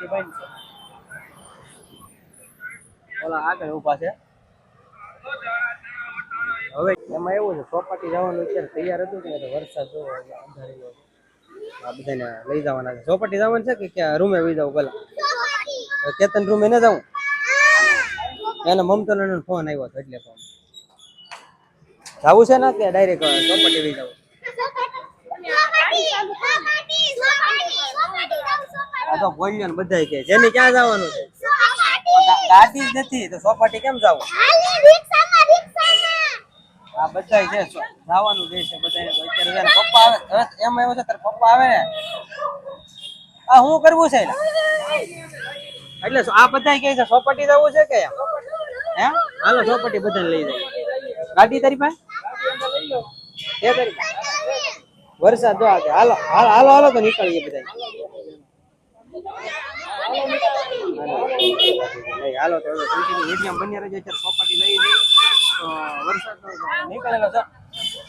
સોપાટી બંધ છે. ઓલા આગળ ઊભા છે. હવે એમાં એવું છે સોપાટી જવાનું અત્યારે તૈયાર હતું ને તો વરસાદ જોવો અંધારેલો આ બધાને લઈ જવાના છે. સોપાટી જવાનું છે કે ક્યાં રૂમે વહી જાવ પેલા? કેતન રૂમે ન જાઉં? એને મમતાનો ફોન આવ્યો હતો એટલે ફોન જવું છે ને કે ડાયરેક્ટ સોપાટી વહી જવું? આ તો બોલ્યો ને બધા કે જેને ક્યાં જવાનું છે? ગાડી જ નથી તો સોપાટી કેમ જવું? આ બધા છે જવાનું દેશે બધાને તો અત્યારે પપ્પા આવે એમ આવ્યો છે તાર પપ્પા આવે ને આ શું કરવું છે એટલે આ બધા કહે છે સોપાટી જવું છે કે હે હાલો સોપાટી બધાને લઈ જાય. ગાડી તારી પાસે એ તારી વરસાદ જો આવે હાલો હાલો હાલો હાલો તો નીકળીએ બધા હાલો તો વિડીયો બની રહેજો અત્યારે સોપાટી લઈ જઈ તો વરસાદ નીકળેલો છે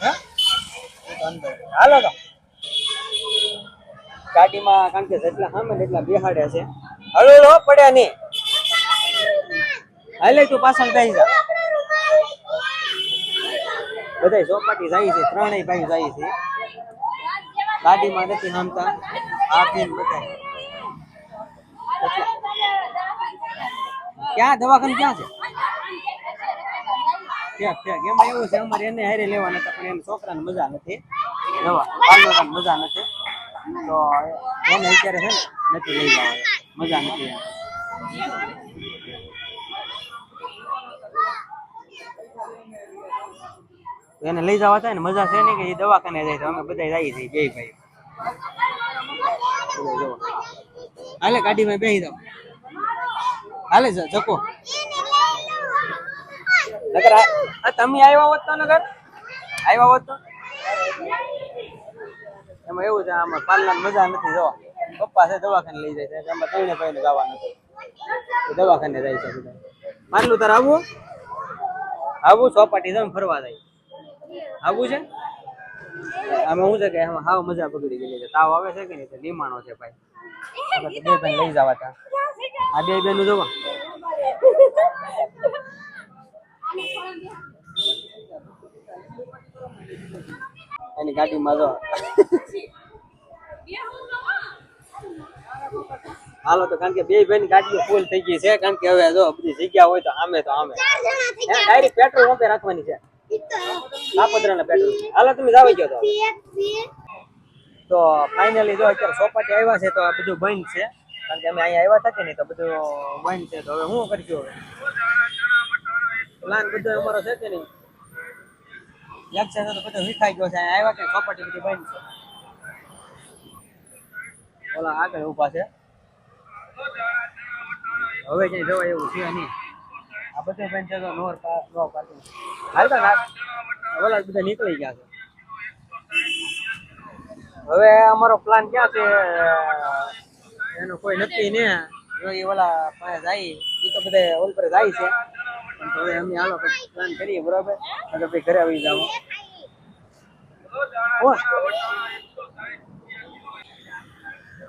હે હાલો તો ગાડીમાં કારણ કે જેટલા સામે એટલા બેહાડ્યા છે હળો પડ્યા નહીં હાલે તું પાછળ બેસી જા બધા ચોપાટી જાય છે ત્રણેય ભાઈ જાય છે ગાડીમાં નથી નામતા આપીને બધા ક્યાં દવાખાનું ક્યાં છે એમાં એવું છે અમારે એને હારે લેવાના હતા પણ એને છોકરાને મજા નથી દવા પાલવાને મજા નથી તો એને અત્યારે છે ને નથી લઈ જવા મજા નથી એને લઈ જવા થાય ને મજા છે ને કે એ દવાખાને જાય તો અમે બધા જઈએ છીએ બે ભાઈ હાલે ગાડીમાં બેસી જાવ હાલે જકો નગર તમે આવ્યા હોત તો નગર આવ્યા હોત તો એમાં એવું છે આમાં પાલન મજા નથી જોવા પપ્પા છે દવાખાને લઈ જાય છે આમાં ત્રણે ભાઈને જવાનું છે દવાખાને જાય છે બધા માનલું તારે આવવું આવું ચોપાટી જમ ફરવા જાય આવું છે આમાં શું છે કે એમાં હાવ મજા પકડી ગયેલી છે તાવ આવે છે કે નહીં લીમાણો છે ભાઈ બે ભાઈ લઈ જવા તા આ બે બેનું જોવા એની ગાડીમાં જો હાલો તો કારણ કે બે ભાઈ ગાડીઓ ફૂલ થઈ ગઈ છે કારણ કે હવે જો બધી જગ્યા હોય તો આમે ડાયરેક્ટ પેટ્રોલ પંપે રાખવાની છે કાપોદ્રાના પેટ્રોલ હાલો તમે જાવ ગયો તો ફાઇનલી જો અત્યારે ચોપાટી આવ્યા છે તો આ બધું બંધ છે કારણ કે અમે અહીંયા આવ્યા હતા કે નહીં તો બધું બંધ છે તો હવે શું કરશું હવે પ્લાન બધો અમારો છે કે નહીં એક છે તો બધો વિખાઈ ગયો છે અહીંયા આવ્યા કે ચોપાટી બધી બંધ છે ઓલા આગળ ઊભા છે હવે ક્યાંય જવાય એવું છે નહીં આ બધું બંધ છે તો નો પાર્કિંગ હાલતા ના ઓલા બધા નીકળી ગયા છે હવે અમારો પ્લાન ક્યાં છે એનો કોઈ નક્કી ને એ ઓલા પાસે જાય એ તો બધા ઓલ પર જાય છે હવે અમે હાલો પ્લાન કરીએ બરાબર તો ભાઈ ઘરે આવી જાવ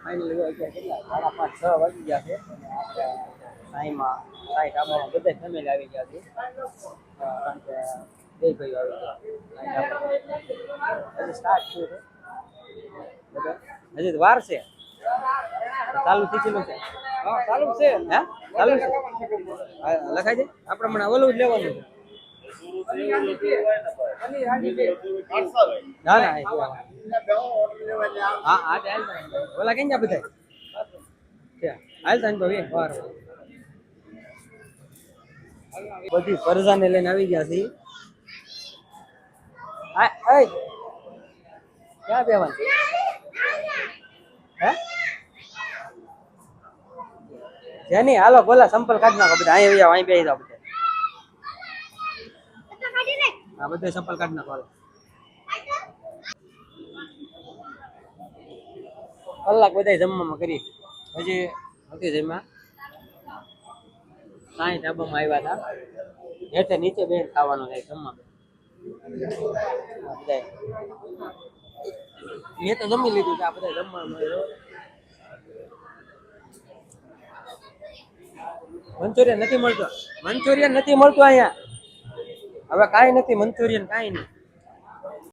ફાઇનલી કેટલા 5:30 વાગી ગયા છે સાઈમાં સાઈ કામમાં બધા ફેમિલી આવી ગયા છે કારણ કે બે ભાઈઓ આવી ગયા હજી સ્ટાર્ટ થયું છે હજી તો વાર છે ચાલુ થઈ ગયેલું છે હા ચાલુ છે હે ચાલુ છે લખાઈ દે આપણે મને ઓલું જ લેવાનું છે ના ના હા હા ઓલા કેમ ગયા બધા હાલ તાન ભાઈ વાર બધી ફરજાને લઈને આવી ગયા છે ક્યાં બેવાનું હે જેની હાલો બોલા સંપલ કાઢ નાખો બધા અહીંયા અહીં બેસી જાવ બધા હા બધા સંપલ કાઢ નાખો હાલો કલાક બધા જમવામાં કરી હજી નથી જમ્યા કાંઈ ધાબામાં આવ્યા હતા હેઠે નીચે બેન ખાવાનું થાય જમવા એ તો જમી લીધું છે આ બધા જમવાનું મંચુરિયન નથી મળતું અહીંયા હવે કાંઈ નથી મંચુરિયન કાંઈ નહીં